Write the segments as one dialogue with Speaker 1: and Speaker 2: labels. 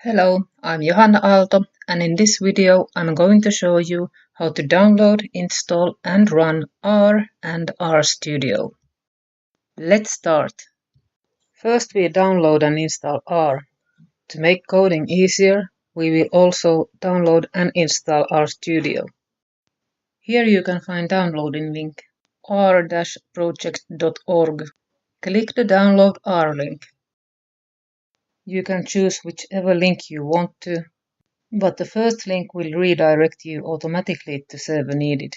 Speaker 1: Hello, I'm Johanna Aalto, and in this video I'm going to show you how to download, install and run R and RStudio. Let's start. First we download and install R. To make coding easier, we will also download and install RStudio. Here you can find downloading link r-project.org. Click the download R link. You can choose whichever link you want to, but the first link will redirect you automatically to server needed.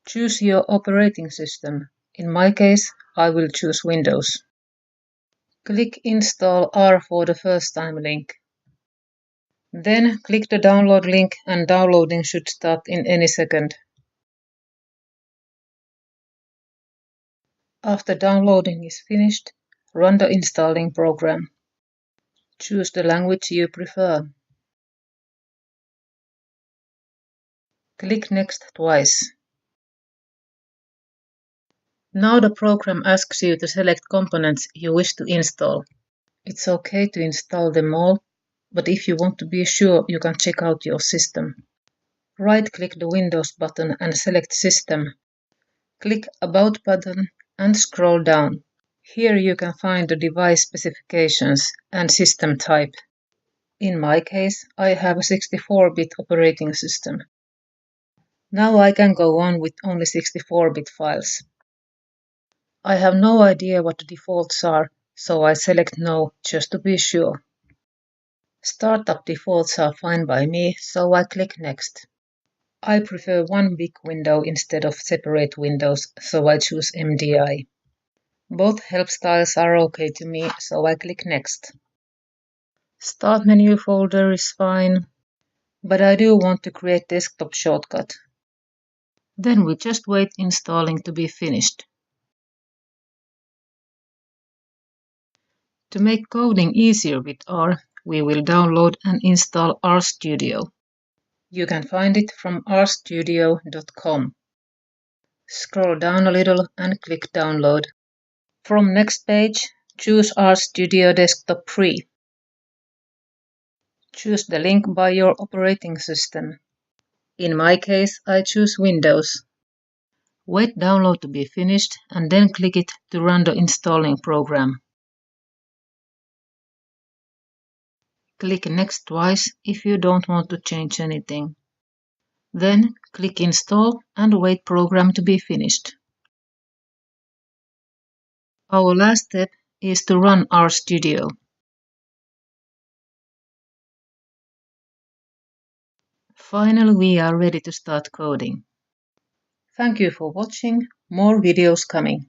Speaker 1: Choose your operating system. In my case, I will choose Windows. Click Install R for the first time link. Then click the download link and downloading should start in any second. After downloading is finished, run the installing program. Choose the language you prefer. Click Next twice. Now the program asks you to select components you wish to install. It's okay to install them all, but if you want to be sure, you can check out your system. Right-click the Windows button and select System. Click About button and scroll down. Here you can find the device specifications and system type. In my case, I have a 64-bit operating system. Now I can go on with only 64-bit files. I have no idea what the defaults are, so I select No just to be sure. Startup defaults are fine by me, so I click Next. I prefer one big window instead of separate windows, so I choose MDI. Both help styles are okay to me, so I click Next. Start menu folder is fine, but I do want to create desktop shortcut. Then we just wait installing to be finished. To make coding easier with R, we will download and install RStudio. You can find it from rstudio.com. Scroll down a little and click Download. From next page, choose RStudio Desktop Free. Choose the link by your operating system. In my case, I choose Windows. Wait download to be finished and then click it to run the installing program. Click Next twice if you don't want to change anything. Then click Install and wait program to be finished. Our last step is to run RStudio. Finally, we are ready to start coding. Thank you for watching. More videos coming.